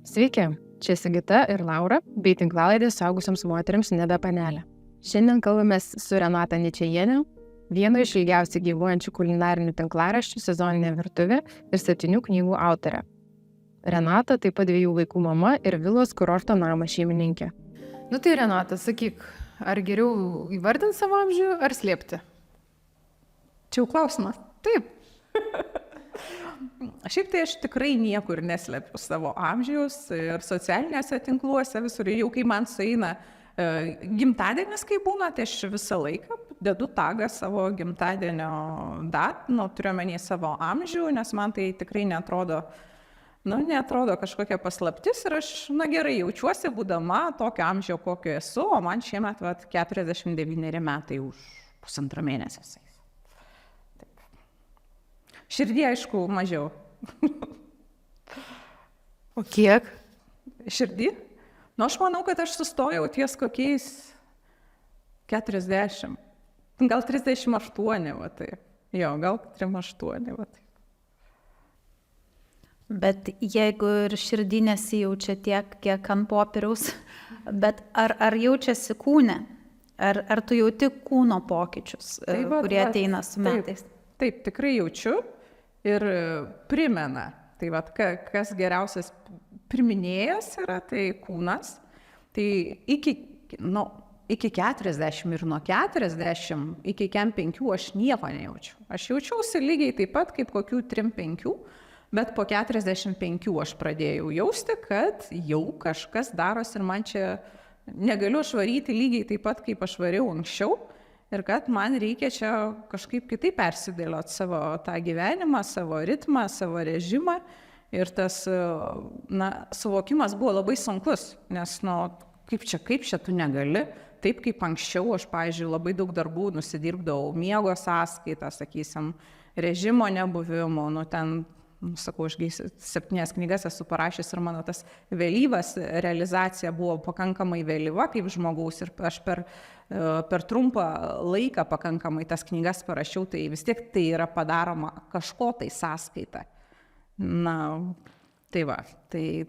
Sveiki, čia Sigita ir Laura, bei tinklalaidė suaugusioms moteriams Nebe panelė. Šiandien kalbamės su Renata Ničajiene, vieno iš ilgiausiai gyvuojančių kulinarinių tinklaraščių Sezoninė virtuvė ir 7 knygų autorė. Renata taip pat 2 vaikų mama ir vilos kurorto namo šeimininkė. Nu tai Renata, sakyk, ar geriau įvardinti savo amžių ar slėpti? Čia jau klausimas. Taip. Šiaip tai aš tikrai niekur neslepiu savo amžiaus ir socialiniuose tinkluose visur. Jau kai man sueina gimtadienis, kai būna, tai aš visą laiką dedu tagą savo gimtadienio datą, turiu omeny savo amžių, nes man tai tikrai neatrodo kažkokia paslaptis ir aš gerai jaučiuosi būdama tokio amžio, kokio esu, o man šiemet 49 metai už 1,5 mėnesio. Širdį, aišku, mažiau. O kiek? Širdį? Aš manau, kad aš sustojau ties kokiais 40. Gal 38, va tai. Jo, gal 38, va tai. Bet jeigu ir širdį nesijaučia tiek, kiek ant popieriaus, bet ar jaučiasi kūne? Ar tu jauti kūno pokyčius, kurie ateina su metais? Taip, tikrai jaučiu. Ir primena, tai kas geriausias priminėjas yra, tai kūnas. Tai iki 40 ir nuo 40 iki 5 aš nieko nejaučiu. Aš jaučiausi lygiai taip pat kaip kokių 3-5, bet po 45 aš pradėjau jausti, kad jau kažkas darosi ir man čia negaliu švaryti lygiai taip pat, kaip aš variau anksčiau. Ir kad man reikia čia kažkaip kitaip persidėlioti savo tą gyvenimą, savo ritmą, savo režimą. Ir tas suvokimas buvo labai sunkus, nes kaip čia tu negali. Taip kaip anksčiau aš, pavyzdžiui, labai daug darbų nusidirbdavau miego sąskaitą, sakysim, režimo nebuvimo, sakau, aš 7 knygas esu parašęs ir mano tas vėlyvas realizacija buvo pakankamai vėlyva kaip žmogaus ir aš per trumpą laiką pakankamai tas knygas parašiau, tai vis tiek tai yra padaroma kažko tai sąskaita. Tai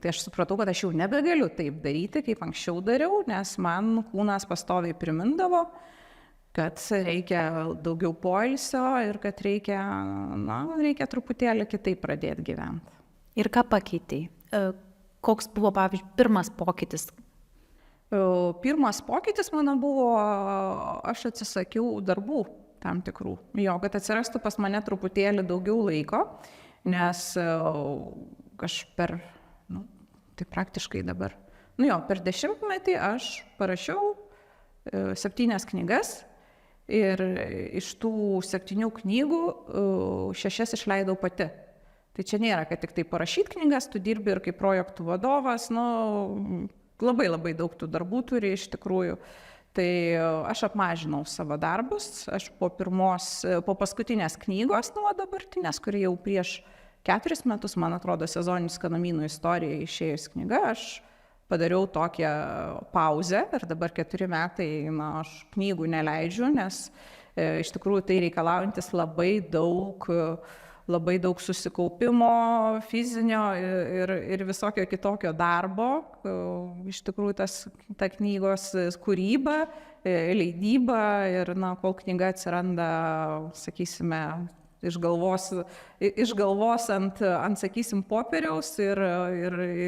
aš supratau, kad aš jau nebegaliu taip daryti, kaip anksčiau dariau, nes man kūnas pastoviai primindavo, kad reikia daugiau poilsio ir kad reikia truputėlį kitaip pradėti gyventi. Ir ką pakeitei? Koks buvo, pavyzdžiui, pirmas pokytis? Pirmas pokytis mano buvo, aš atsisakiau darbų tam tikrų. Jo, kad atsirastų pas mane truputėlį daugiau laiko, nes aš tai praktiškai dabar, per 10-metį aš parašiau 7 knygas. Ir iš tų 7 knygų 6 išleidau pati. Tai čia nėra, kad tik tai parašyti knygas, tu dirbi ir kaip projektų vadovas, labai daug tų darbų turi iš tikrųjų. Tai aš apmažinau savo darbus, aš po paskutinės knygos, dabartinės, kuri jau prieš 4 metus, man atrodo, Sezoninis skanumynų istorija išėjus knyga, aš padariau tokią pauzę ir dabar 4 metai aš knygų neleidžiu, nes iš tikrųjų tai reikalaujantis labai daug susikaupimo fizinio ir visokio kitokio darbo. Iš tikrųjų ta knygos kūryba, leidyba ir kol knyga atsiranda, sakysime, iš galvos ant sakysim, popieriaus ir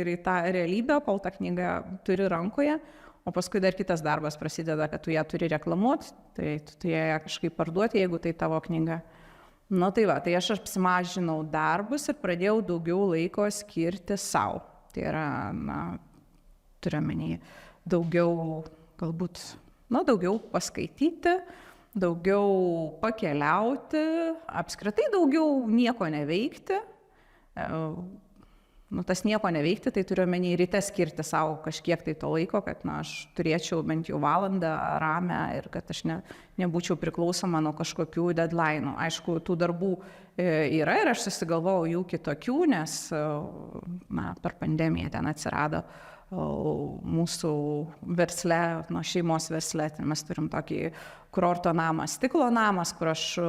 į tą realybę, kol tą knygą turi rankoje, o paskui dar kitas darbas prasideda, kad tu ją turi reklamuoti, tai tu turi ją kažkaip parduoti, jeigu tai tavo knyga. Tai aš apsimažinau darbus ir pradėjau daugiau laiko skirti savo. Tai yra, turiu omeny, daugiau paskaityti, daugiau pakeliauti, apskritai daugiau nieko neveikti. Tas nieko neveikti, tai turiu omeny ryte skirti savo kažkiek tai to laiko, kad aš turėčiau bent jau valandą ramią ir kad aš nebūčiau priklausoma nuo kažkokių deadline'ų. Aišku, tų darbų yra ir aš susigalvojau jų kitokių, nes per pandemiją ten atsirado mūsų versle, šeimos versle. Mes turim tokį kurorto namą, stiklo namas, kur aš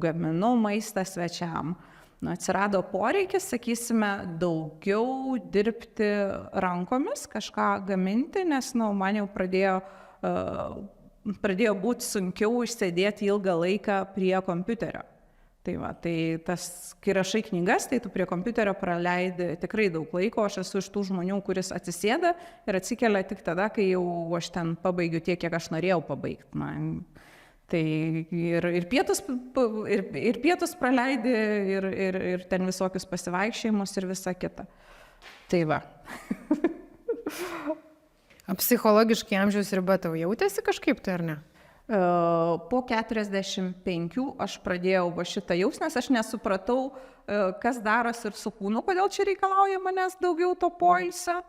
gaminu maistą svečiam. atsirado poreikis, sakysime, daugiau dirbti rankomis, kažką gaminti, nes man jau pradėjo būti sunkiau išsėdėti ilgą laiką prie kompiuterio. Tai tas, kai rašai knygas, tai tu prie kompiuterio praleidi tikrai daug laiko, aš esu iš tų žmonių, kuris atsisėda ir atsikelia tik tada, kai jau aš ten pabaigiu tiek, kiek aš norėjau pabaigti. Tai ir pietus praleidi, ir ten visokius pasivaikščiojimus ir visa kita. Tai va. Psichologiškai amžiaus riba tau jautėsi kažkaip tai, ar ne? Po 45 aš pradėjau šitą jausmą, nes aš nesupratau, kas darosi ir su kūnu, kodėl čia reikalauja manęs daugiau to poilsio.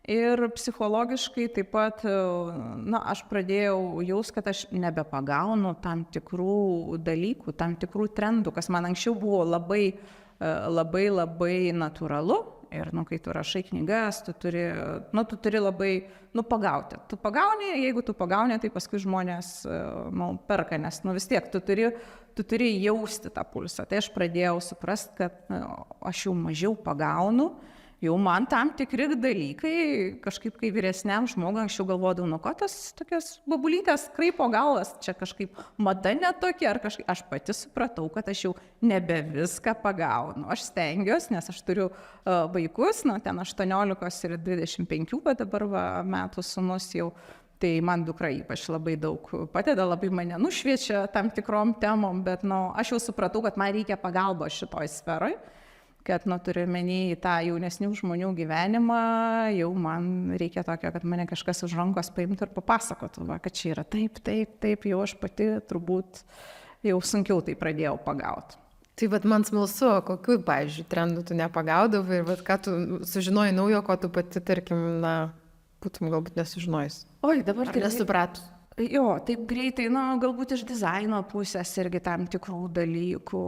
Ir psichologiškai taip pat, aš pradėjau jaust, kad aš nebepagaunu tam tikrų dalykų, tam tikrų trendų, kas man anksčiau buvo labai natūralu. Ir, kai tu rašai knygas, tu turi labai, pagauti. Tu pagauni, jeigu tu pagauni, tai paskui žmonės, perka, nes, vis tiek tu turi jausti tą pulsą. Tai aš pradėjau suprasti, kad aš jau mažiau pagaunu, jau man tam tikri dalykai, kažkaip kai vyresniam žmogui anksčiau galvodavau, ko tas tokias babulytės kraipo galas, čia kažkaip mada netokia, ar kažkaip, aš pati supratau, kad aš jau nebe viską pagaunu. Aš stengiuosi, nes aš turiu vaikus, ten 18 ir 25, bet dabar metų sūnus jau, tai man dukra ypač labai daug padeda, labai mane nušviečia tam tikrom temom, bet aš jau supratau, kad man reikia pagalbos šitoj sferoj, kad turiu menį į tą jaunesnių žmonių gyvenimą, jau man reikia tokio, kad mane kažkas už rankos paimtų ir papasakotų, kad čia yra taip, jau aš pati turbūt jau sunkiau tai pradėjau pagauti. Tai man smalsu, kokiu, pavyzdžiui, trendų tu nepagaudavai ir ką tu sužinojai naujo, ko tu pati, tarkim, būtum galbūt nesužinojus. Oi, dabar tai nesupratus. Jo, taip greitai, galbūt iš dizaino pusės irgi tam tikrų dalykų.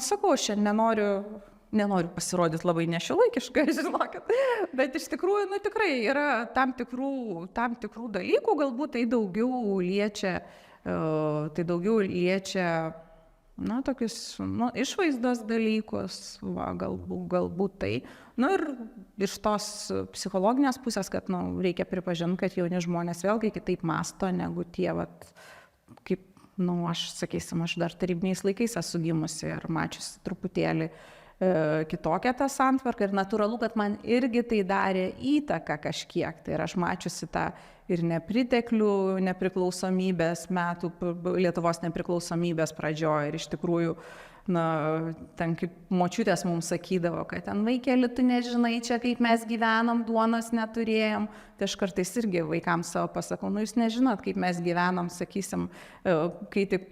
Sakau, aš nenoriu pasirodyti labai nešiuolaikiškai, žinokit, bet iš tikrųjų, tikrai yra tam tikrų dalykų, galbūt tai daugiau liečia, tokius, išvaizdos dalykus, galbūt tai. Ir iš tos psichologinės pusės, kad, reikia pripažinti, kad jauni žmonės vėlgi kitaip mąsto, negu tie, kaip, aš, sakysim, aš dar tarybiniais laikais esu gimusi ir mačiusi truputėlį kitokią tą santvarką ir natūralu, kad man irgi tai darė įtaką kažkiek. Tai ir aš mačiusi tą ir nepriteklių nepriklausomybės metų, Lietuvos nepriklausomybės pradžioje ir iš tikrųjų, ten kaip močiutės mums sakydavo, kad ten vaikeli, tu nežinai čia, kaip mes gyvenom, duonos neturėjom. Tai aš kartais irgi vaikams savo pasakau, jūs nežinot, kaip mes gyvenom, sakysim, kai tik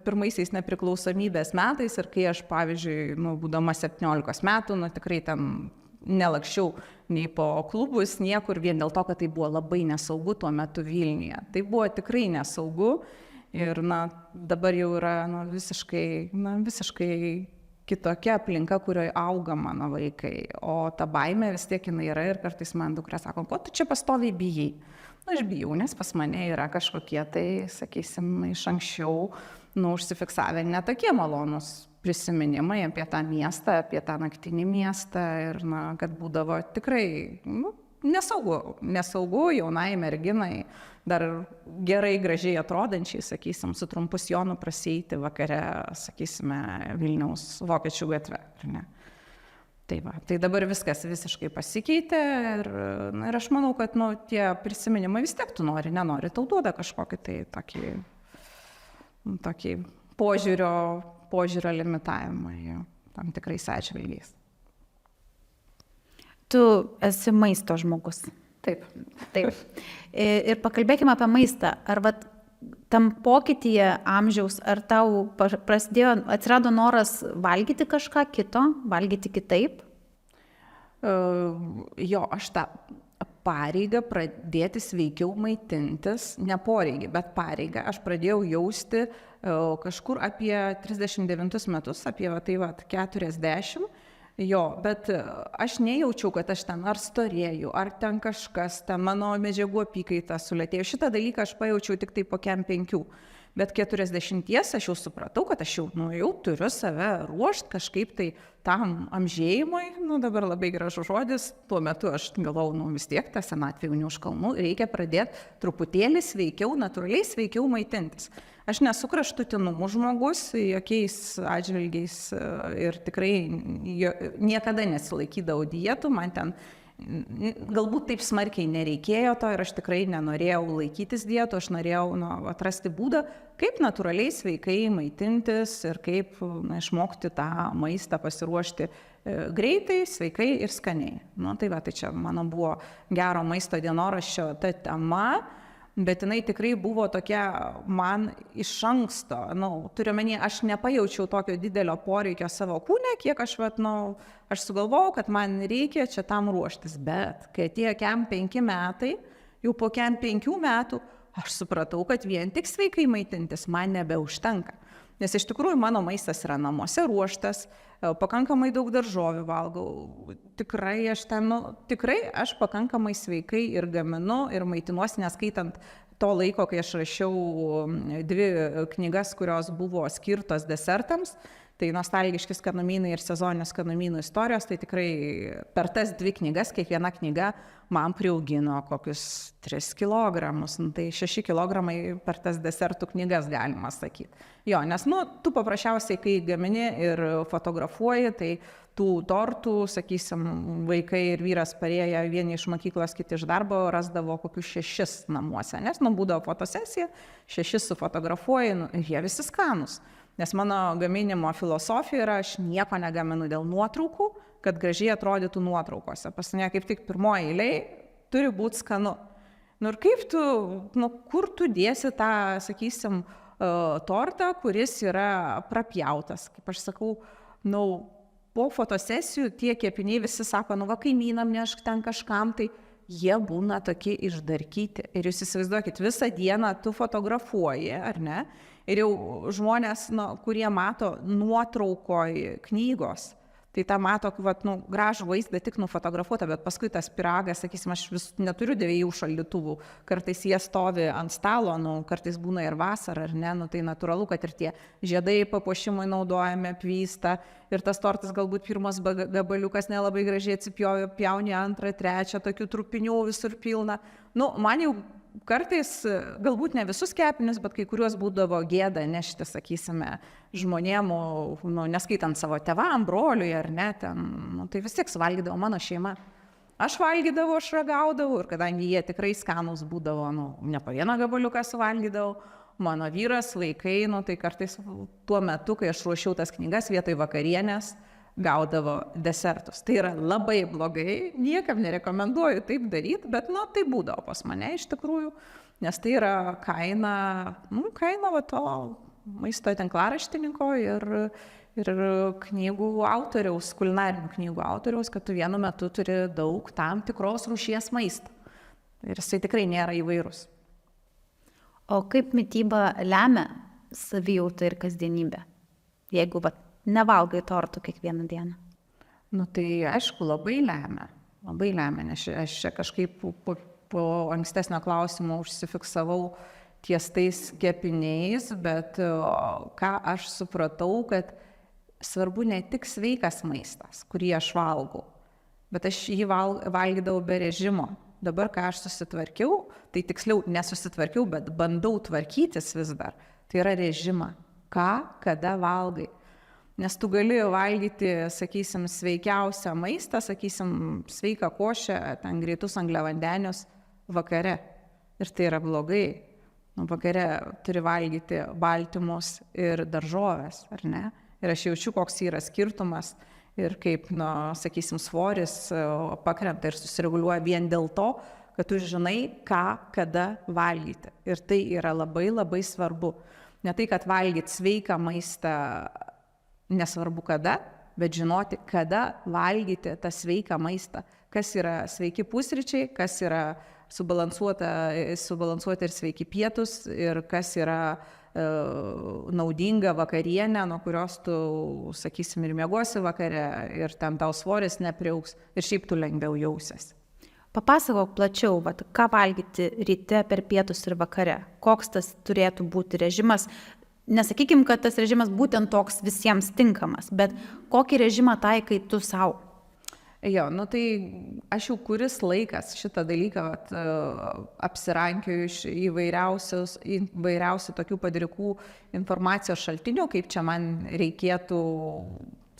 pirmaisiais nepriklausomybės metais ir kai aš, pavyzdžiui, būdama 17 metų, tikrai ten nelakščiau nei po klubus, niekur, vien dėl to, kad tai buvo labai nesaugu tuo metu Vilniuje. Tai buvo tikrai nesaugu. Ir dabar jau yra visiškai kitokia aplinka, kurioje auga mano vaikai. O ta baimė vis tiek jinai yra ir kartais man dukra sako, ko tu čia pastoviai bijai? Aš bijau, nes pas mane yra kažkokie tai, sakysim, iš anksčiau užsifiksavę netokie malonūs prisiminimai apie tą miestą, apie tą naktinį miestą ir kad būdavo tikrai nesaugu jaunai merginai, dar gerai, gražiai atrodančiai, sakysim, su trumpu sijonu prasieiti vakare, sakysime, Vilniaus Vokiečių gatve. Tai dabar viskas visiškai pasikeitė ir aš manau, kad tie prisiminimai vis tiek tu nenori, tau duoda kažkokį tai tokį požiūrio limitavimą tam tikrais atžvilgiais. Tu esi maisto žmogus. Taip. Ir pakalbėkime apie maistą. Ar tam pokytyje amžiaus, ar tau atsirado noras valgyti kažką kito, valgyti kitaip? Jo, aš tą pareigą pradėti sveikiau maitintis, ne poreigį, bet pareigą, aš pradėjau jausti kažkur apie 39 metus, apie 40. Jo, bet aš nejaučiau, kad aš ten ar storėjau, ar ten kažkas, ten mano medžiagų apykaita sulėtėjo. Šitą dalyką aš pajaučiau tik tai po 5. Bet 40 aš jau supratau, kad aš jau turiu save ruošti kažkaip tai tam amžėjimui, dabar labai gražus žodis, tuo metu aš galvojau, vis tiek tą senatvę jau ne už kalnų, reikia pradėti truputėlį sveikiau, natūraliai sveikiau maitintis. Aš nesu kraštutinumų žmogus, jokiais atžvilgiais ir tikrai niekada nesilaikydavau dietų, man ten galbūt taip smarkiai nereikėjo to ir aš tikrai nenorėjau laikytis dietų, aš norėjau atrasti būdą, kaip natūraliai sveikai maitintis ir kaip išmokti tą maistą pasiruošti greitai, sveikai ir skaniai. Tai čia mano buvo gero maisto dienoraščio ta tema. Bet jinai tikrai buvo tokia man iš anksto, turiu omeny, aš nepajaučiau tokio didelio poreikio savo kūne, kiek aš sugalvojau, kad man reikia čia tam ruoštis. Bet kai atėjo kem 5 metai, jau po kem 5 metų, aš supratau, kad vien tik sveikai maitintis man nebeužtenka. Nes iš tikrųjų mano maistas yra namuose ruoštas, pakankamai daug daržovių valgau, tikrai aš pakankamai sveikai ir gaminu ir maitinuosi, neskaitant to laiko, kai aš rašiau 2 knygas, kurios buvo skirtos desertams, tai nostalgiški skanumynai ir sezoninės skanumynų istorijos, tai tikrai per tas 2 knygas, kiekviena knyga man priaugino kokius 3 kilogramus, tai 6 kilogramai per tas desertų knygas galima sakyti. Jo, nes tu paprasčiausiai, kai gamini ir fotografuoji, tai tų tortų, sakysim, vaikai ir vyras parėję, vieni iš mokyklos, kiti iš darbo, rasdavo kokius 6 namuose, nes būdavo fotosesija, 6 sufotografuoji ir jie visi skanus. Nes mano gaminimo filosofija yra, aš nieko negaminu dėl nuotraukų, kad gražiai atrodytų nuotraukose. Pas mane kaip tik pirmoji eilėje turi būti skanu. Ir kaip kur tu dėsi tą, sakysim, tortą, kuris yra prapjautas. Kaip aš sakau, po fotosesijų tie kepiniai visi sako, kaimynam nešk ten kažkam, tai jie būna tokie išdarkyti. Ir jūs įsivaizduokit, visą dieną tu fotografuoji, ar ne? Ir jau žmonės, kurie mato nuotraukoj knygos, tai tą mato, gražų vaizdą tik nufotografuotą, bet paskui tas pyragas, sakysim, aš vis neturiu 2 šaldytuvų, kartais jie stovi ant stalo, kartais būna ir vasarą, ar ne, tai natūralu, kad ir tie žiedai papuošimui naudojami, apvysta, ir tas tortas galbūt pirmas gabaliukas nelabai gražiai atsipjovė, pjauni 2, 3, tokių trupinių visur pilna. Man jau kartais, galbūt ne visus kepinius, bet kai kuriuos būdavo gėda nešti, sakysime, žmonėm, neskaitant savo tėvam, broliui ar ne, tai vis tiek suvalgydavo mano šeima. Aš valgydavau, aš ragaudavau ir kadangi jie tikrai skanus būdavo, ne po vieną gabaliuką suvalgydavau, mano vyras, vaikai, tai kartais tuo metu, kai aš ruošiau tas knygas vietoj vakarienės, gaudavo desertus. Tai yra labai blogai, niekam nerekomenduoju taip daryti, bet tai būdavo pas mane iš tikrųjų, nes tai yra kaina to maisto tinklaraštininko ir knygų autoriaus, kulinarinių knygų autoriaus, kad tu vienu metu turi daug tam tikros rūšies maisto. Ir jisai tikrai nėra įvairus. O kaip mityba lemia savijautą ir kasdienybę? Jeigu nevalgai tortų kiekvieną dieną. Tai aišku, labai lemia, nes aš čia kažkaip po ankstesnio klausimo užsifiksavau ties tais kepiniais, bet ką aš supratau, kad svarbu ne tik sveikas maistas, kurį aš valgau, bet aš jį valgydavau be režimo. Dabar, ką aš susitvarkiau, tai tiksliau nesusitvarkiau, bet bandau tvarkytis vis dar, tai yra režimą. Ką, kada valgai. Nes tu gali valgyti, sakysim, sveikiausią maistą, sakysim, sveiką košę, ten greitus angliavandenius vakare. Ir tai yra blogai. Vakare turi valgyti baltymus ir daržoves, ar ne? Ir aš jaučiu, koks yra skirtumas ir kaip, sakysim, svoris pakrenta ir susireguliuoja vien dėl to, kad tu žinai, ką, kada valgyti. Ir tai yra labai, labai svarbu. Ne tai, kad valgyti sveiką maistą nesvarbu kada, bet žinoti, kada valgyti tą sveiką maistą. Kas yra sveiki pusryčiai, kas yra subalansuoti ir sveiki pietus ir kas yra naudinga vakarienė, nuo kurios tu, sakysim, ir miegosi vakare ir ten tau svoris nepriaugs ir šiaip tu lengviau jausies. Papasakok plačiau, ką valgyti ryte, per pietus ir vakare. Koks tas turėtų būti režimas? Nesakykim, kad tas režimas būtent toks visiems tinkamas, bet kokį režimą taikai tu savo? Jo, tai aš jau kuris laikas šitą dalyką apsirankioju iš įvairiausių tokių padrikų informacijos šaltinių, kaip čia man reikėtų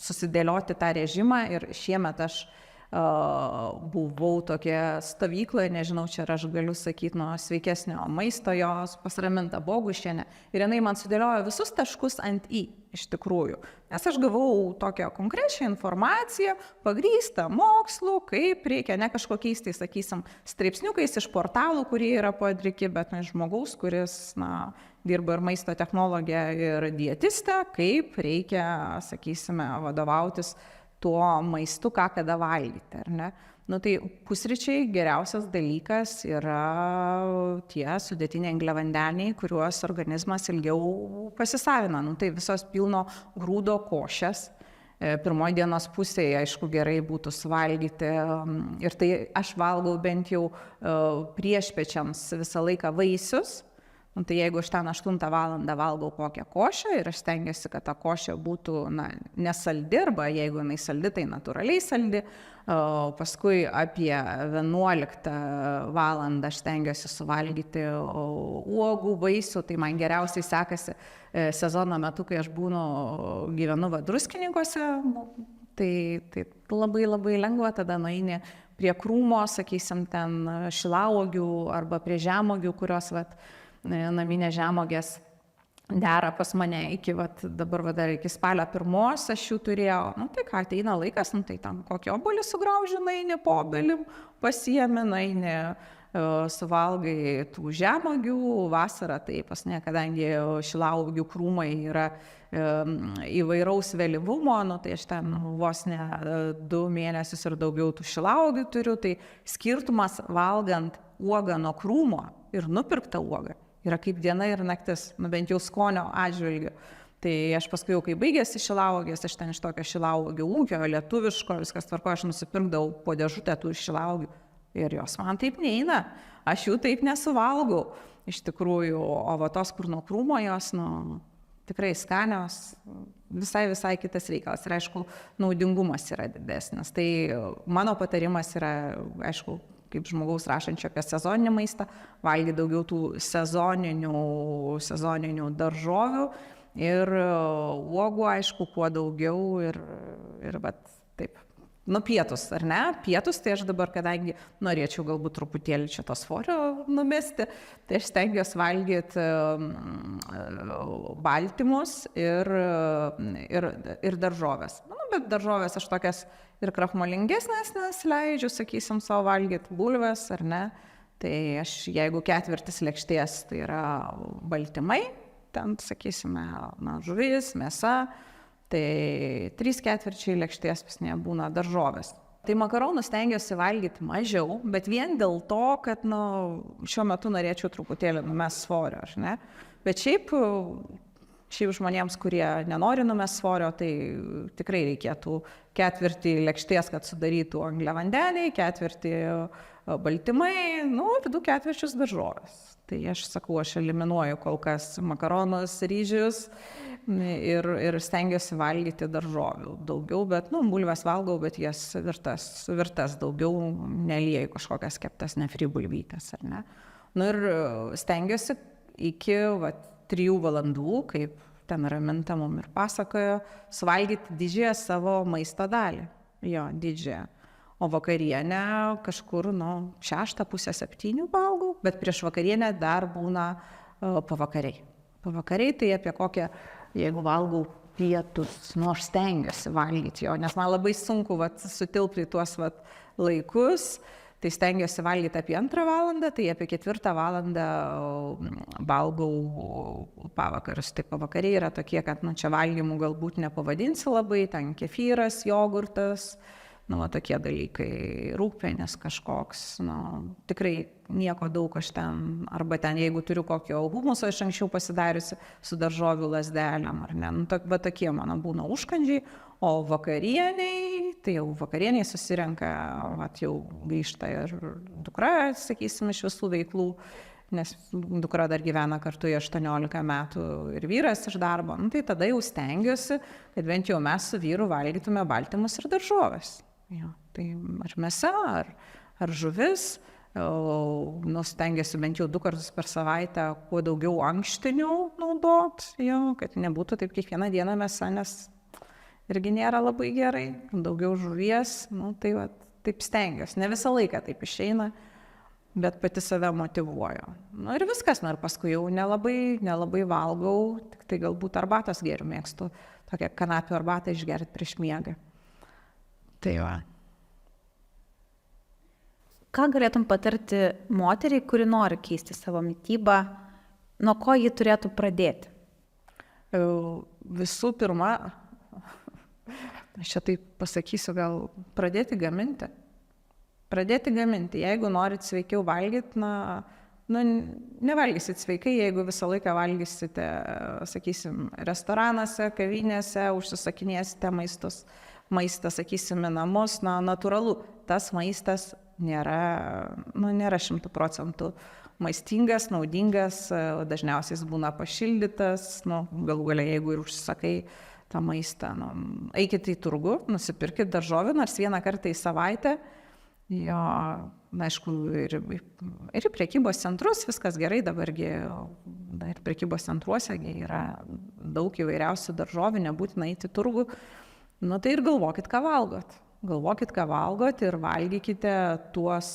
susidėlioti tą režimą, ir šiemet aš buvau tokia stovykloje, nežinau, čia aš galiu sakyti, nuo sveikesnio maisto, jos Pasraminta Bogušienė, ir jinai man sudėliojo visus taškus ant į, iš tikrųjų. Nes aš gavau tokią konkrečią informaciją, pagrįstą mokslu, kaip reikia, ne kažkokiais, tai sakysim, straipsniukais iš portalų, kurie yra padriki, bet žmogaus, kuris, dirba ir maisto technologija, ir dietistė, kaip reikia, sakysime, vadovautis tuo maistu, ką kada valgyti, ar ne? Tai pusryčiai geriausias dalykas yra tie sudėtiniai angliavandeniai, kuriuos organizmas ilgiau pasisavina. Tai visos pilno grūdo košės. Pirmoji dienos pusėje, aišku, gerai būtų suvalgyti, ir tai aš valgau bent jau priešpiečiams visą laiką vaisius. Tai jeigu aš ten 8 valandą valgau kokią košę, ir aš stengiuosi, kad ta košė būtų nesaldi, arba jeigu jinai saldi, tai natūraliai saldi. Paskui apie 11 valandą aš stengiuosi suvalgyti uogų, vaisių. Tai man geriausiai sekasi sezono metu, kai aš gyvenu Druskininkuose. Tai labai labai lengva, tada nueini prie krūmo, sakysim, ten šilauogių arba prie žemuogių, kurios naminės žemuogės dera pas mane iki dabar dar iki spalio 1 aš jų turėjau. Tai ką, ateina laikas, tai tam kokį obuolį sugrauži, naini po obelim, pasiemi, naini, suvalgai tų žemuogių. Vasarą tai pas mane, kadangi šilauogių krūmai yra įvairaus vėlyvumo, tai aš ten vos ne 2 mėnesius ir daugiau tų šilauogių turiu. Tai skirtumas valgant uogą nuo krūmo ir nupirktą uogą yra kaip diena ir naktis, bent jau skonio atžvilgiu. Tai aš paskui jau, kai baigėsi šilauogės, aš ten iš tokio šilauogių ūkio, lietuviško, viskas tvarko, aš nusipirkdavau po dėžutę tų šilauogių, ir jos man taip neina, aš jų taip nesuvalgau, iš tikrųjų, o tos, kur nuo krūmo jos, tikrai skanios, visai kitas reikalas, ir aišku, naudingumas yra didesnis. Tai mano patarimas yra, aišku, kaip žmogaus rašančio apie sezoninį maistą, valgyti daugiau tų sezoninių daržovių ir uogų, aišku, kuo daugiau, ir taip. Pietus, ar ne? Pietus, tai aš dabar, kadangi norėčiau galbūt truputėlį čia to svorio numesti, tai aš stengiuosi valgyti baltymus ir daržovės. Bet daržovės aš tokias ir krachmalingesnės leidžiu, sakysim, savo valgyti bulves, ar ne. Tai aš, jeigu 4 lėkštės, tai yra baltymai, ten, sakysime, žuvis, mėsa, tai 3/4 lėkštės pas mane būna daržovės. Tai makaronų stengiuosi valgyti mažiau, bet vien dėl to, kad šiuo metu norėčiau truputėlį numesti svorio, ar ne. Bet šiaip žmonėms, kurie nenori numesti svorio, tai tikrai reikėtų 4 lėkštės, kad sudarytų angliavandeniai, 4 baltymai, ir 2/4 daržovės. Tai aš sakau, aš eliminuoju kol kas makaronus, ryžius ir stengiuosi valgyti daržovių daugiau, bet bulves valgau, bet jas virtas daugiau, nelieju kažkokias keptas nefribulvytes, ar ne. Ir stengiuosi iki 3 valandų, kaip ten Raminta mum ir pasakojo, suvalgyti didžiąją savo maisto dalį. Jo, didžiąją. O vakarienę kažkur 6, pusę 7 valgau, bet prieš vakarienę dar būna pavakariai. Pavakariai tai apie kokią, jeigu valgau pietus, aš stengiuosi valgyti jo, nes man labai sunku sutilpti tuos laikus. Tai stengiuosi valgyti apie 2 valandą, tai apie 4 valandą valgau pavakarius. Tai pavakariai yra tokie, kad čia valgymų galbūt nepavadinsi labai, ten kefyras, jogurtas, va, tokie dalykai, rūgpienis kažkoks, tikrai nieko daug aš ten, arba ten, jeigu turiu kokio humuso iš anksčiau pasidariusi su daržovių lazdelėm, ar ne, bet tokie mano būna užkandžiai, o vakarieniai, tai jau vakarieniai susirenka, jau grįžta ir dukra, sakysim, iš visų veiklų, nes dukra dar gyvena kartu 18 metų ir vyras iš darbo, tai tada jau stengiuosi, kad bent jau mes su vyru valgytume baltymus ir daržoves. Tai ar mėsa, ar žuvis, stengiuosi bent jau 2 kartus per savaitę kuo daugiau ankštinių naudot, kad nebūtų taip kiekvieną dieną mėsa, nes irgi nėra labai gerai, daugiau žuvies, tai va, taip stengiuosi, ne visą laiką taip išeina, bet pati save motyvuoju. Ir viskas, ir paskui jau nelabai valgau, tik tai galbūt arbatos geriu, mėgstu tokią kanapių arbatą išgerti prieš miegą. Tai va. Ką galėtum patarti moteriai, kuri nori keisti savo mitybą, nuo ko ji turėtų pradėti? Visų pirma, aš čia taip pasakysiu, gal pradėti gaminti. Jeigu norit sveikiau valgyti, nevalgysit sveikai, jeigu visą laiką valgysite, sakysim, restoranuose, kavinėse, užsisakinėsite maistą, sakysim, į namus, natūralu, tas maistas nėra 100% maistingas, naudingas, dažniausiai jis būna pašildytas, galų galia, jeigu ir užsisakai tą maistą, eikite į turgų, nusipirkit daržovių, nors vieną kartą į savaitę, aišku, ir į prekybos centrus viskas gerai, dabargi ir prekybos centruose yra daug įvairiausių daržovių, nebūtina eiti į turgų, tai ir galvokit, ką valgot. Ir valgykite tuos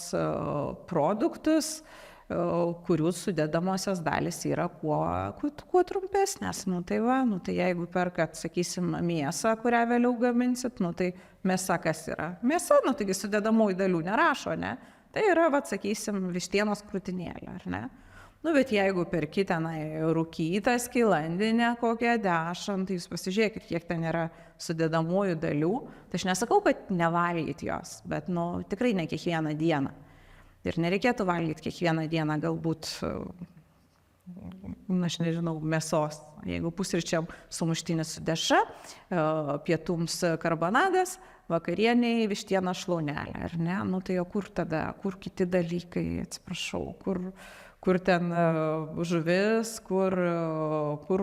produktus, kurių sudedamosios dalis yra kuo trumpesnės. Tai jeigu perkat, sakysim, mėsą, kurią vėliau gaminsit, tai mėsa kas yra? Mėsa, taigi sudedamųjų dalių nerašo, ne? Tai yra, sakysim, vištienos krūtinėlė, ar ne? Bet jeigu perkite rūkytą skilandinę kokią dešrą, tai jūs pasižiūrėkit, kiek ten yra sudedamųjų dalių. Tai aš nesakau, kad nevalgyti jos, bet tikrai ne kiekvieną dieną. Ir nereikėtų valgyti kiekvieną dieną galbūt, aš nežinau, mėsos. Jeigu pusryčiam sumuštinis su dešra, pietums karbonadas, vakarieniai vištienos šlaunelė, ar ne? Tai jau kur tada, kur kiti dalykai, atsiprašau, kur ten žuvis, kur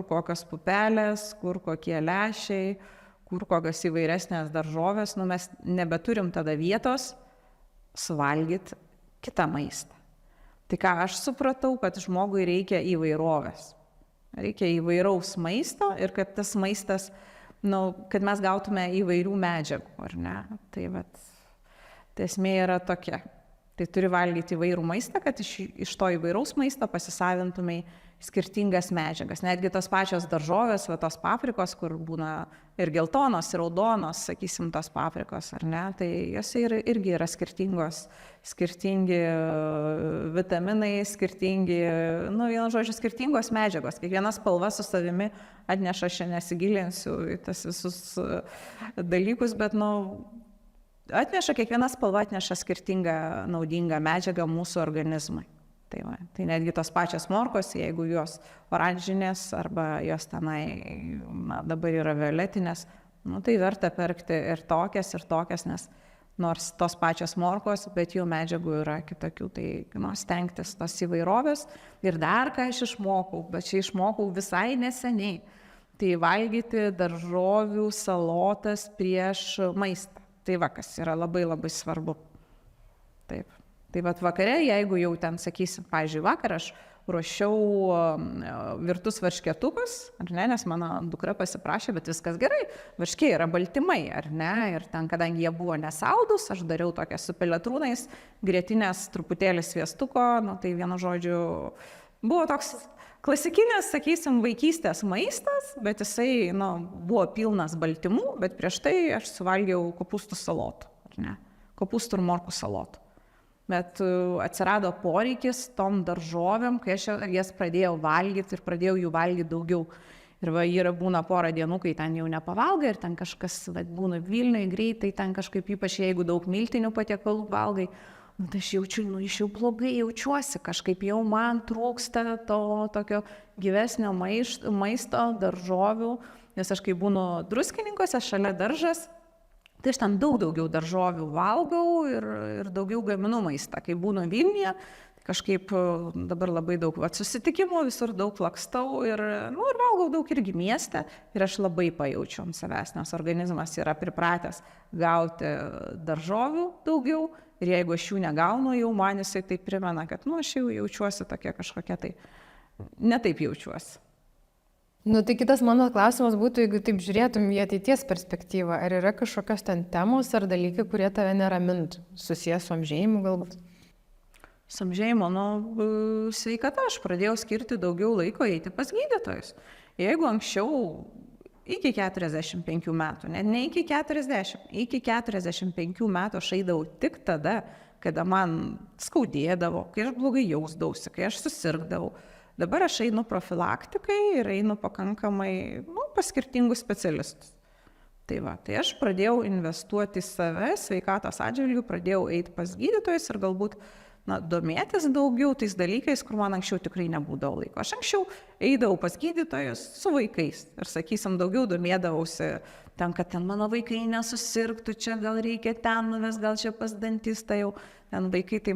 kokios pupelės, kur kokie lęšiai, kur kokios įvairesnės daržovės, mes nebeturim tada vietos suvalgyti kitą maistą. Tai ką aš supratau, kad žmogui reikia įvairovės. Reikia įvairaus maisto ir kad tas maistas, kad mes gautume įvairių medžiagų, ar ne? Tai esmė yra tokia. Tai turi valgyti įvairų maistą, kad iš to įvairaus maisto pasisavintumai skirtingas medžiagas. Netgi tos pačios daržovės, tos paprikos, kur būna ir geltonos, ir raudonos, sakysim, tos paprikos, ar ne? Tai jose irgi yra skirtingi vitaminai, vienu žodžiu, skirtingos medžiagos. Kiekviena spalva su savimi atneša, aš nesigilinsiu į tas visus dalykus, bet, kiekviena spalva atneša skirtingą naudingą medžiagą mūsų organizmui. Tai netgi tos pačios morkos, jeigu jos oranžinės arba jos tenai dabar yra violetinės, tai verta perkti ir tokias, nes nors tos pačios morkos, bet jų medžiagų yra kitokių, tai stengtis tos įvairovės. Ir dar ką aš išmokau, bet čia išmokau visai neseniai, tai valgyti daržovių salotas prieš maistą. Tai kas yra labai labai svarbu. Taip. Tai vakare, jeigu jau ten, sakysim, pavyzdžiui, vakar aš ruošiau virtus varškėtukus, ar ne, nes mano dukra pasiprašė, bet viskas gerai, varškė yra baltymai, ar ne, ir ten, kadangi jie buvo nesaldus, aš dariau tokią su peletrūnais, grietinės truputėlį sviestuko, tai vienu žodžiu, buvo toks klasikinis, sakysim, vaikystės maistas, bet jisai, buvo pilnas baltymų, bet prieš tai aš suvalgiau kopūstų salotų, ar ne, kopūstų ir morkų salotų. Bet atsirado poreikis tom daržovėm, kai aš jas pradėjau valgyti ir pradėjau jų valgyti daugiau. Ir yra būna porą dienų, kai ten jau nepavalgai ir ten kažkas būna Vilniuje greitai, ten kažkaip ypač jeigu daug miltinių patiekalų valgai, tai aš jaučiu, aš jau blogai jaučiuosi, kažkaip jau man trūksta to tokio gyvesnio maisto, daržovių, nes aš kai būnu Druskininkuose, šalia daržas, tai aš ten daugiau daržovių valgau ir daugiau gaminu maistą. Kai būnu Vilniuje, kažkaip dabar labai daug susitikimų, visur daug lakstau ir valgau daug irgi mieste ir aš labai pajaučiu ant savęs, nes organizmas yra pripratęs gauti daržovių daugiau ir jeigu aš jų negaunu, jau man jisai tai primena, kad aš jau jaučiuosi tokia kažkokia tai, netaip jaučiuosi. Tai kitas mano klausimas būtų, jeigu taip žiūrėtum į ateities perspektyvą, ar yra kažkokios ten temos ar dalykai, kurie tave neramintų, susijęs su amžėjimu galbūt? Samžėjimo, sveikata, aš pradėjau skirti daugiau laiko eiti pas gydytojus. Jeigu anksčiau iki 45 metų, ne iki 40, iki 45 metų aš eidavau tik tada, kada man skaudėdavo, kai aš blogai jausdavausi, kai aš susirgdavau. Dabar aš einu profilaktikai ir einu pakankamai pas skirtingus specialistus. Tai aš pradėjau investuoti į save, sveikatos atžvilgių, pradėjau eiti pas gydytojus ir galbūt domėtis daugiau tais dalykais, kur man anksčiau tikrai nebūdavo laiko. Aš anksčiau eidavau pas gydytojus su vaikais ir, sakysim, daugiau domėdavausi ten, kad ten mano vaikai nesusirgtų, čia gal reikia ten nuves, gal čia pas dantistą jau. Ten vaikai tai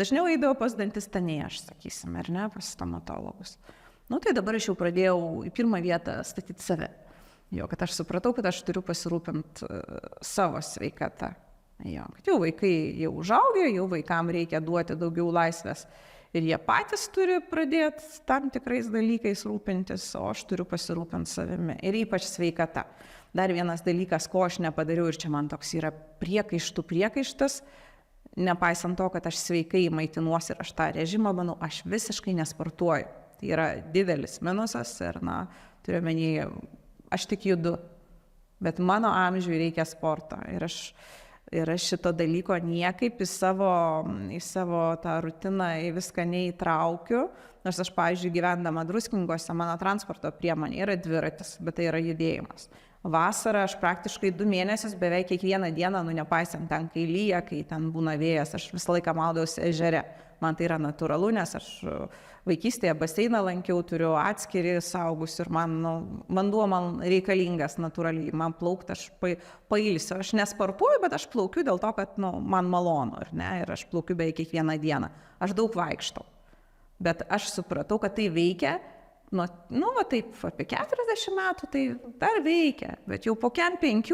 dažniau eidavo pas dantistą nei aš, sakysim, ar ne, pas stomatologus. Tai dabar aš jau pradėjau į pirmą vietą statyti save. Kad aš supratau, kad aš turiu pasirūpinti savo sveikatą. Kad jau vaikai jau užaugę, jau vaikam reikia duoti daugiau laisvės ir jie patys turi pradėti tam tikrais dalykais rūpintis, o aš turiu pasirūpinti savimi ir ypač sveikata. Dar vienas dalykas, ko aš nepadariau ir čia man toks yra priekaištas, nepaisant to, kad aš sveikai maitinuosi ir aš tą režimą, aš visiškai nesportuoju. Tai yra didelis minusas ir, turiu omeny, aš tik judu, bet mano amžiui reikia sporto ir aš šito dalyko niekaip į savo tą rutiną į viską neįtraukiu, nors aš, pavyzdžiui, gyvendama Druskininkuose, mano transporto priemonė yra dviratis, bet tai yra judėjimas. Vasarą aš praktiškai 2 mėnesius beveik kiekvieną dieną, nepaisant ten, kai lyja, kai ten būna vėjas, aš visą laiką maudausi ežere. Man tai yra natūralu, nes aš vaikystėje baseiną lankiau, turiu atskirį saugus ir vanduo man reikalingas natūraliai, man plaukti, aš pailsiu. Aš nesportuoju, bet aš plaukiu dėl to, kad man malonu, ir aš plaukiu beveik kiekvieną dieną. Aš daug vaikštau, bet aš supratau, kad tai veikia, taip, apie 40 metų tai dar veikia, bet jau po 5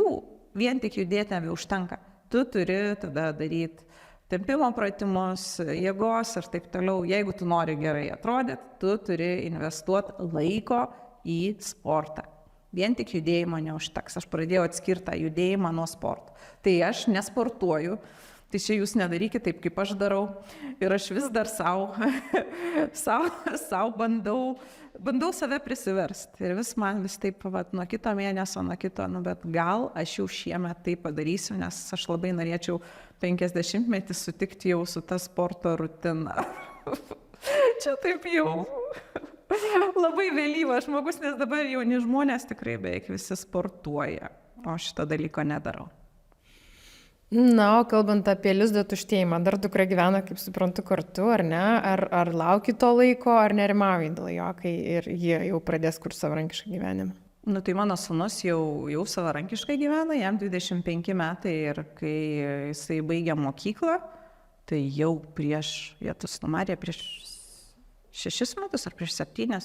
vien tik judėti nebeužtenka. Tu turi tada daryti tempimo pratimus, jėgos ir taip toliau. Jeigu tu nori gerai atrodyti, tu turi investuoti laiko į sportą. Vien tik judėjimo neužteks. Aš pradėjau atskirti judėjimą nuo sporto. Tai aš nesportuoju, tai čia jūs nedarykite taip, kaip aš darau. Ir aš vis dar savo bandau save prisiversti. Ir man vis taip, nuo kito mėnesio, bet gal aš jau šiemet tai padarysiu, nes aš labai norėčiau 50-metį sutikti jau su ta sporto rutina. Čia taip jau labai vėlyvas žmogus, nes dabar jauni žmonės tikrai beveik visi sportuoja, o šito dalyko nedarau. O kalbant apie lizdo tuštėjimą, dar dukra gyvena, kaip suprantu, kartu, ar ne? Ar lauki to laiko, ar nerimauji dėl jo, kai ir jie jau pradės kur savarankišką gyvenimą? Tai mano sūnus jau savarankiškai gyvena, jam 25 metai ir kai jisai baigė mokyklą, tai jau prieš 6 metus ar prieš 7,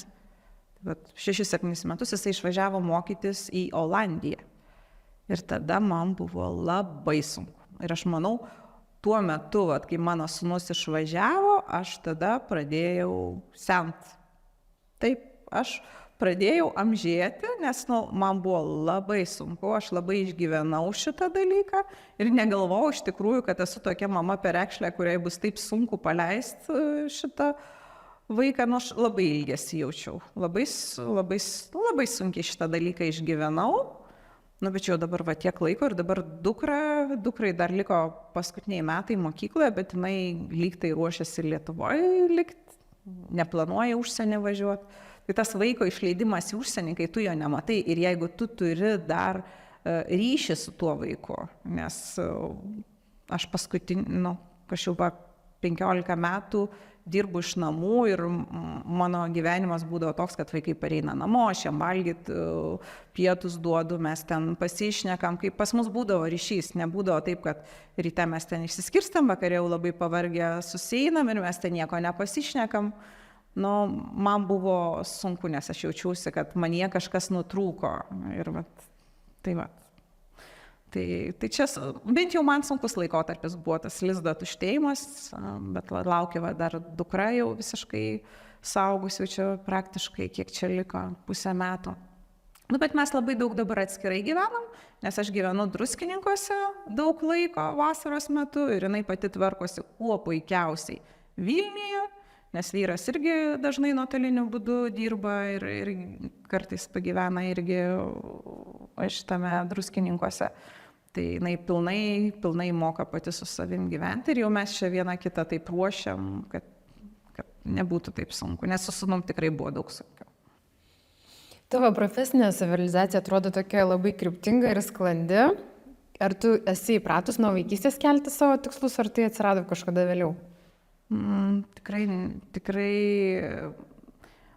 bet 6-7 metus jisai išvažiavo mokytis į Olandiją. Ir tada man buvo labai sunku. Ir aš manau, tuo metu, kai mano sūnus išvažiavo, aš tada pradėjau sent. Taip, aš pradėjau amžėti, nes man buvo labai sunku, aš labai išgyvenau šitą dalyką ir negalvojau iš tikrųjų, kad esu tokia mama perekšlė, kuriai bus taip sunku paleisti šitą vaiką, aš labai ilgesį jaučiau. Labai sunkiai šitą dalyką išgyvenau. Bet jau dabar tiek laiko ir dabar dukrai dar liko paskutiniai metai mokykloje, bet jinai lyg tai ruošiasi Lietuvoje likti, neplanuoja užsienį važiuoti. Tai tas vaiko išleidimas į užsienį, kai tu jo nematai ir jeigu tu turi dar ryšį su tuo vaiku, nes aš kažkaip 15 metų dirbu iš namų ir mano gyvenimas būdavo toks, kad vaikai pareina namo, aš jam valgyt, pietus duodu, mes ten pasišnekam, kaip pas mus būdavo ryšys, nebūdavo taip, kad ryte mes ten išsiskirstam, vakarė jau labai pavargę suseinam ir mes ten nieko nepasišnekam. Man buvo sunku, nes aš jaučiausi, kad manyje kažkas nutrūko ir Tai čia, bent jau man sunkus laikotarpis buvo tas lizdo tuštėjimas, bet laukia dar dukra jau visiškai saugusiu, čia praktiškai kiek čia liko, 5 metų. Bet mes labai daug dabar atskirai gyvenam, nes aš gyvenu Druskininkuose daug laiko vasaros metu ir jinai pati tvarkosi kuo puikiausiai Vilniuje, nes vyras irgi dažnai nuotoliniu būdu dirba ir kartais pagyvena irgi šitame Druskininkuose. Tai jinai pilnai moka pati su savim gyventi ir jau mes čia vieną kitą taip ruošiam, kad nebūtų taip sunku, nes su sūnum tikrai buvo daug sunkiau. Tavo profesinė savirealizacija atrodo tokia labai kryptinga ir sklandi. Ar tu esi įpratus nuo vaikystės kelti savo tikslus, ar tai atsirado kažkada vėliau? Tikrai.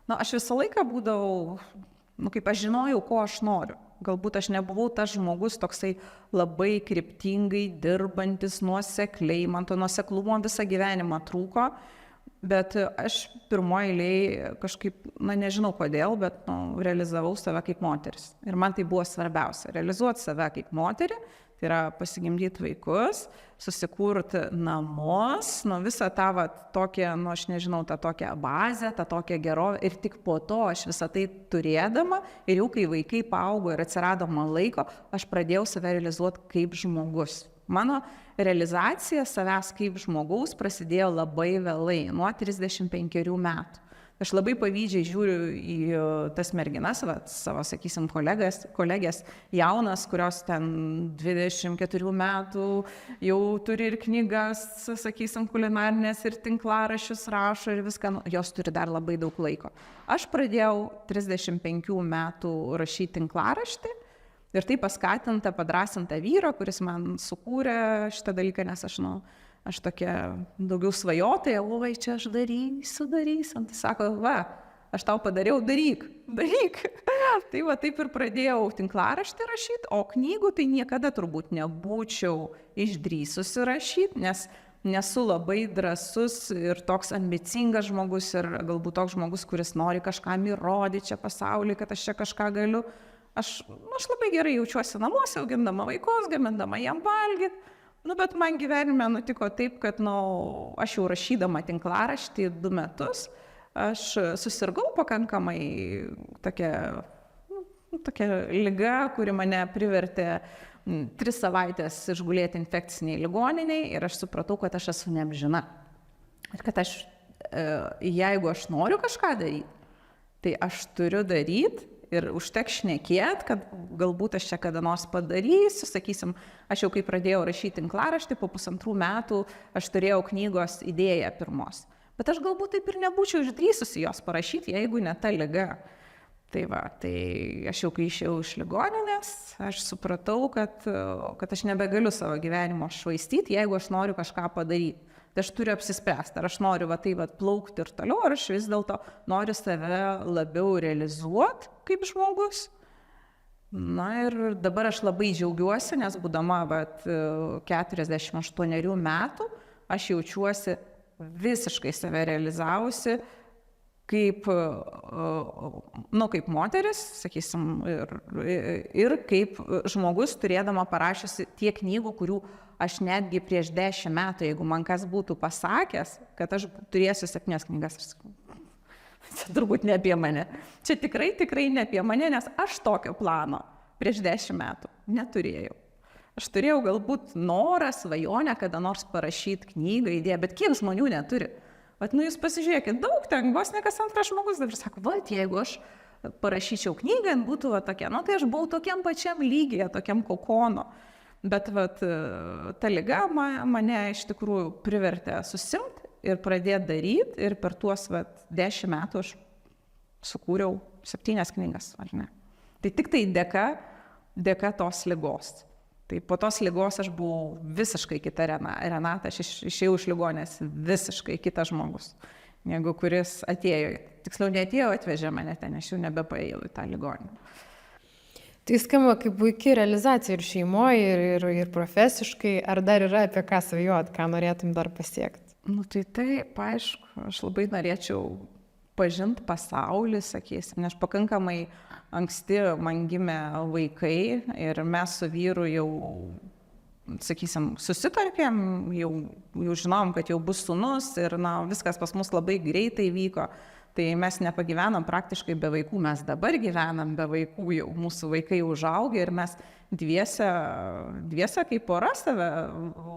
Aš visą laiką būdavau, kaip aš žinojau, ko aš noriu. Galbūt aš nebuvau tas žmogus toksai labai kryptingai dirbantis nuosekliai, man to nuoseklumo visą gyvenimą trūko, bet aš pirmoje eilėje kažkaip, nežinau kodėl, bet realizavau save kaip moteris. Ir man tai buvo svarbiausia, realizuoti save kaip moterį, tai yra pasigimdyti vaikus, susikurti namus, visą tą tokią, aš nežinau, tą tokią bazę, tą tokią gerovę ir tik po to aš visą tai turėdama ir jau kai vaikai paaugo ir atsirado man laiko, aš pradėjau save realizuoti kaip žmogus. Mano realizacija savęs kaip žmogaus prasidėjo labai vėlai, nuo 35 metų. Aš labai pavydžiai žiūriu į tas merginas, savo, sakysim, kolegės jaunas, kurios ten 24 metų jau turi ir knygas, sakysim, kulinarinės ir tinklaraščius rašo ir viską, jos turi dar labai daug laiko. Aš pradėjau 35 metų rašyti tinklaraštį ir tai paskatinta, padrasinta vyro, kuris man sukūrė šitą dalyką, nes aš tokia daugiau svajotoja, čia aš darysiu. Tai sako, aš tau padariau, daryk. Tai taip ir pradėjau tinklaraštį rašyti, o knygų tai niekada turbūt nebūčiau išdrįsusi rašyti, nes nesu labai drąsus ir toks ambicingas žmogus ir galbūt toks žmogus, kuris nori kažkam įrodyti čia pasaulyje, kad aš čia kažką galiu. Aš labai gerai jaučiuosi namuose, augindama vaikus, gamindama jam valgyti. Bet man gyvenime nutiko taip, kad aš jau rašydama tinklaraštį 2 metus, aš susirgau pakankamai tokia liga, kuri mane privertė 3 savaitės išgulėti infekciniai ligoniniai ir aš supratau, kad aš esu neamžina. Ir kad jeigu aš noriu kažką daryti, tai aš turiu daryti. Ir užteks šnekėt, kad galbūt aš čia kada nors padarysiu, sakysim, aš jau kai pradėjau rašyti tinklaraštį, po 1,5 metų aš turėjau knygos idėją pirmos. Bet aš galbūt taip ir nebūčiau išdrįsusi jos parašyti, jeigu ne ta liga. Tai aš jau kai išėjau iš ligoninės, aš supratau, kad aš nebegaliu savo gyvenimo švaistyti, jeigu aš noriu kažką padaryti. Tai aš turiu apsispręsti, ar aš noriu plaukti ir toliau, ar aš vis dėlto noriu save labiau realizuoti kaip žmogus. Ir dabar aš labai džiaugiuosi, nes būdama 48 metų, aš jaučiuosi visiškai save realizavusi kaip moteris, sakysim, ir kaip žmogus turėdama parašiusi tiek knygų, kurių aš netgi prieš 10 metų, jeigu man kas būtų pasakęs, kad aš turėsiu 7 knygas, čia turbūt ne apie mane. Čia tikrai ne apie mane, nes aš tokio plano prieš 10 metų neturėjau. Aš turėjau galbūt norą, svajonę, kada nors parašyti knygą, idėją, bet kiek žmonių neturi. Jūs pasižiūrėkit, daug ten, vos ne kas antras žmogus dabar sako, jeigu aš parašyčiau knygą, būtų tokia, tai aš buvau tokiam pačiam lygyje, tokiam kokono. Bet ta liga mane iš tikrųjų privertė susimti ir pradėti daryti ir per tuos 10 metų aš sukūriau 7 knygas, ar ne. Tai tik tai dėka tos ligos. Tai po tos ligos aš buvau visiškai kita Renata, aš išėjau iš ligonės visiškai kitas žmogus, negu kuris atėjo. Tiksliau, neatėjo, atvežė mane ten, aš jau nebepaėjau į tą ligoninę. Tai skamba kaip puikiai realizacija ir šeimoje, ir profesiškai. Ar dar yra apie ką svajot, ką norėtum dar pasiekti? Nu tai taip, aišku, aš labai norėčiau pažinti pasaulį, sakysim, nes pakankamai anksti man gimė vaikai ir mes su vyru jau, sakysim, susitarkėm, jau žinom, kad jau bus sūnus ir viskas pas mus labai greitai vyko. Tai mes nepagyvenom praktiškai be vaikų, mes dabar gyvenam be vaikų, jau mūsų vaikai užaugę ir mes dviese kaip pora save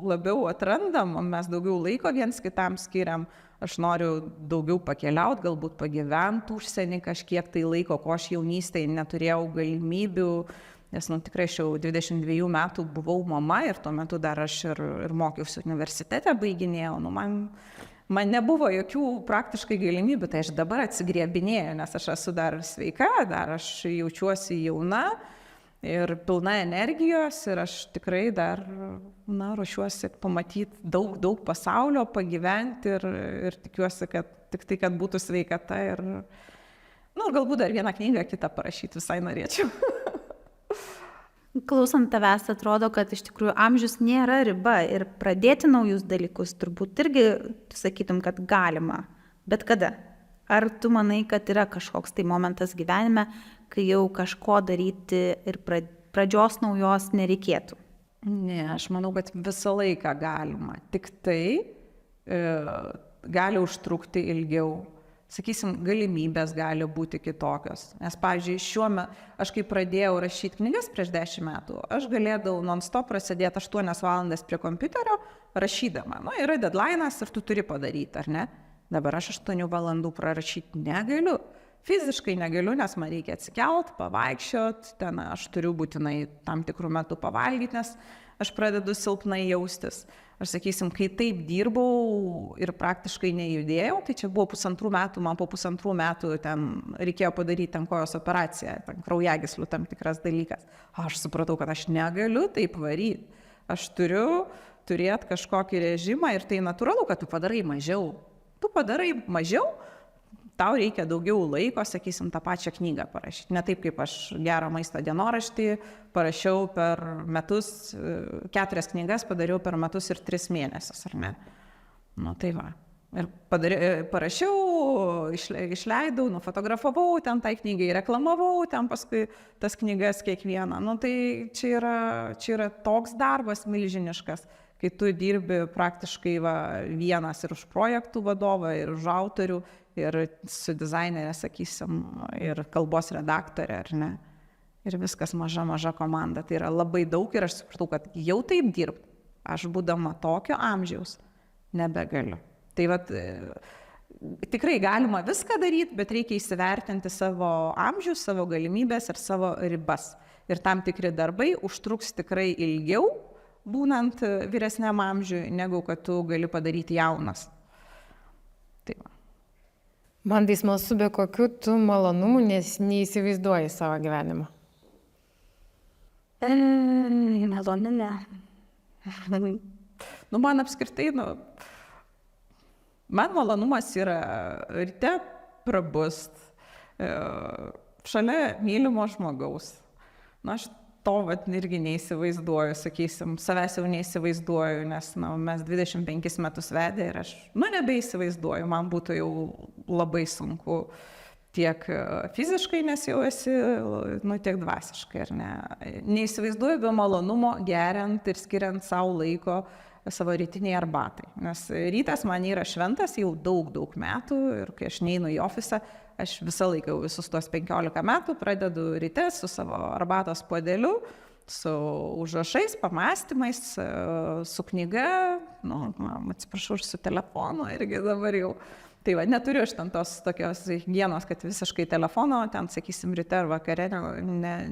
labiau atrandam, mes daugiau laiko viens kitam skiriam, aš noriu daugiau pakeliauti, galbūt pagyventi užsienį kažkiek tai laiko, ko aš jaunystėje neturėjau galimybių, nes tikrai aš jau 22 metų buvau mama ir tuo metu dar aš ir mokiausi universitete, baiginėjau, man nebuvo jokių praktiškai galimybių, tai aš dabar atsigriebinėjau, nes aš esu dar sveika, dar aš jaučiuosi jauna ir pilna energijos ir aš tikrai dar ruošiuosi pamatyti daug pasaulio, pagyventi ir tikiuosi, kad tik tai, kad būtų sveikata ir galbūt dar vieną knygą kitą parašyti visai norėčiau. Klausant tavęs atrodo, kad iš tikrųjų amžius nėra riba ir pradėti naujus dalykus turbūt irgi sakytum, kad galima. Bet kada? Ar tu manai, kad yra kažkoks tai momentas gyvenime, kai jau kažko daryti ir pradžios naujos nereikėtų? Ne, aš manau, kad visą laiką galima. Tik tai gali užtrukti ilgiau. Sakysim, galimybės gali būti kitokios. Nes, pavyzdžiui, aš kai pradėjau rašyti knygas prieš 10 metų, aš galėdavau non-stop prasidėti 8 valandas prie kompiuterio rašydama. Yra deadline'as ir tu turi padaryti, ar ne? Dabar aš 8 valandų prarašyti negaliu. Fiziškai negaliu, nes man reikia atsikelt, pavaikščiot, ten aš turiu būtinai tam tikrų metų pavalgyti, nes aš pradedu silpnai jaustis. Aš sakysim, kai taip dirbau ir praktiškai nejudėjau, tai čia buvo 1,5 metų, man po 1,5 metų ten reikėjo padaryti ten kojos operaciją, ten kraujagyslių tam tikras dalykas. Aš supratau, kad aš negaliu taip varyti. Aš turiu turėti kažkokį režimą ir tai natūralu, kad tu padarai mažiau. Tu padarai mažiau, tau reikia daugiau laiko, sakysim, tą pačią knygą parašyti. Ne taip, kaip aš gerą maisto dienoraštį parašiau per metus, 4 knygas padariau per metus ir 3 mėnesius, ar ne? Tai va. Ir parašiau, išleidau, nufotografavau, ten tai knygai reklamavau, ten paskui tas knygas kiekvieną. Tai čia yra toks darbas milžiniškas, kai tu dirbi praktiškai vienas ir už projektų vadovą, ir už autorių, ir su dizainerė, sakysim, ir kalbos redaktorė, ar ne? Ir viskas maža komanda. Tai yra labai daug ir aš supratau, kad jau taip dirbti, aš būdama tokio amžiaus, nebegaliu. Tai tikrai galima viską daryti, bet reikia įsivertinti savo amžių, savo galimybės ir savo ribas. Ir tam tikri darbai užtruks tikrai ilgiau, būnant vyresniam amžiui, negu kad tu gali padaryti jaunas. Taip. Man tai smalsu, be kokių tu malonumų neįsivaizduoji savo gyvenimą. Maloninė. Man apskritai, man malonumas yra ryte prabust, šalia mylimo žmogaus. Aš to irgi neįsivaizduoju, sakysim, savęs jau neįsivaizduoju, nes mes 25 metus vedę ir aš nebeįsivaizduoju, man būtų jau labai sunku tiek fiziškai, nes jau esi, tiek dvasiškai, ar ne. Neįsivaizduoju be malonumo geriant ir skiriant savo laiko savo rytiniai arbatai, nes rytas man yra šventas jau daug metų ir kai aš neinu į ofisą, aš visą laiką visus tos 15 metų pradedu ryte su savo arbatos puodeliu, su užrašais, pamąstymais, su knyga, atsiprašau, ir su telefonu irgi dabar jau. Tai neturiu aš ten tos tokios higienos, kad visiškai telefono, ten, sakysim, ryte ar vakare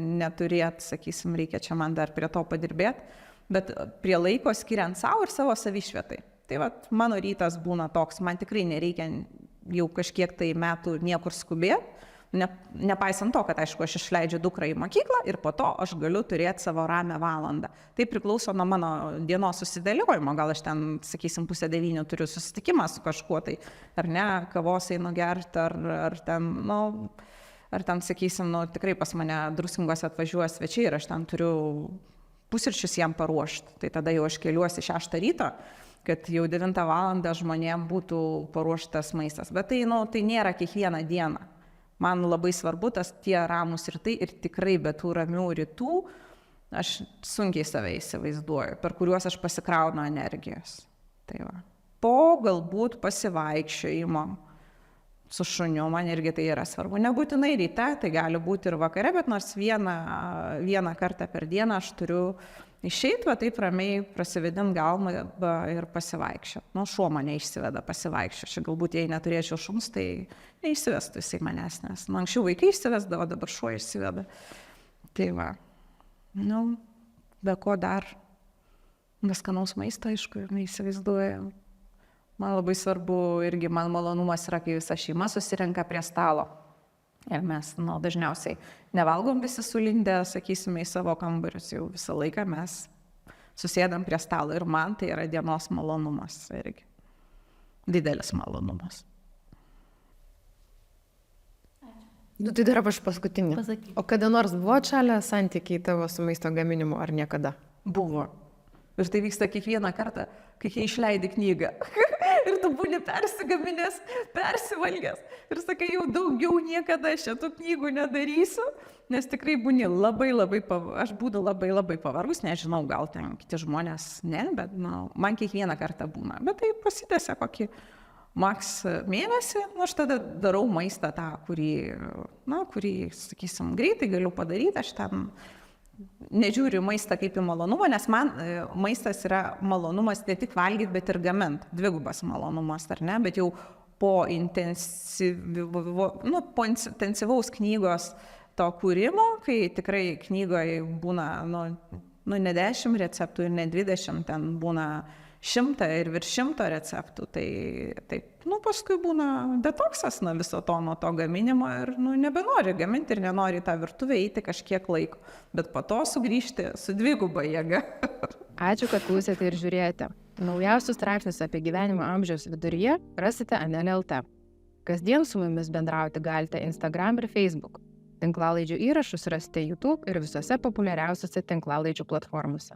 neturėt, sakysim, reikia čia man dar prie to padirbėti, bet prie laiko skiriant savo ir savo savišvietai. Tai mano rytas būna toks, man tikrai nereikia jau kažkiek tai metų niekur skubėti, Nepaisant to, kad, aišku, aš išleidžiu dukrą į mokyklą ir po to aš galiu turėti savo ramią valandą. Tai priklauso nuo mano dienos susidėliojimo. Gal aš ten, sakysim, 8:30 turiu susitikimą su kažkuo, tai ar ne, kavos einu gerti, ar ten, sakysim, tikrai pas mane Druskingos atvažiuoja svečiai ir aš ten turiu pusryčius jiem paruošti. Tai tada jau aš keliuosi 6 ryto, kad jau 9 valandą žmonėm būtų paruoštas maistas. Bet tai, tai nėra kiekvieną dieną. Man labai svarbu tie ramus rytai ir tikrai be tų ramių rytų aš sunkiai save įsivaizduoju, per kuriuos aš pasikraunu energijos. Tai va. Po galbūt pasivaikščiojimo su šuniu, man irgi tai yra svarbu. Nebūtinai ryte, tai gali būti ir vakare, bet nors vieną kartą per dieną aš turiu išeiti, va taip ramiai prasivedint galvą ir pasivaikščioti. Šuo mane išsiveda pasivaikščioti. Čia galbūt jei neturėčiau šuns, tai neišsivestų jisai manęs, nes anksčiau vaikai išsivesdavo, dabar šuo išsiveda. Tai va. Be ko dar? Be skanaus maisto, aišku, neįsivaizduoju. Man labai svarbu irgi, man malonumas yra, kai visa šeima susirenka prie stalo. Ir mes, dažniausiai nevalgom visi sulindę, sakysime, į savo kambarius, jau visą laiką mes susėdam prie stalo. Ir man tai yra dienos malonumas irgi. Didelis malonumas. Tai dar aš paskutinį. Pasakyk. O kada nors buvo atšalę santykiai tavo su maisto gaminimu, ar niekada? Buvo. Ir tai vyksta kiekvieną kartą, kai jie išleidi knygą. Ir tu būni persigaminęs, persivalgęs. Ir sakai, jau daugiau niekada aš tų knygų nedarysiu, nes tikrai būni aš būdu labai pavargus, nežinau, gal ten kiti žmonės ne, bet man kiekvieną kartą būna. Bet tai pasitęsia kokį maks mėnesį, aš tada darau maistą tą, kurį, sakysim, greitai galiu padaryti, aš ten nežiūriu maistą kaip į malonumą, nes man maistas yra malonumas ne tik valgyti, bet ir gamint. Dvigubas malonumas, ar ne? Bet jau po intensyvaus knygos to kūrimo, kai tikrai knygoje būna ne 10 receptų ir ne 20, ten būna 100 ir virš 100 receptų, tai paskui būna detoksas nuo viso to, nuo to gaminimo ir nebenori gaminti ir nenori tą virtuvę eiti kažkiek laiko, bet po to sugrįžti su dviguba jėga. Ačiū, kad klausėte ir žiūrėjote. Naujausius straipsnius apie gyvenimo amžiaus viduryje rasite Anelė.lt. Kasdien su mumis bendrauti galite Instagram ir Facebook. Tinklalaidžių įrašus rasite YouTube ir visose populiariausiose tinklalaidžių platformose.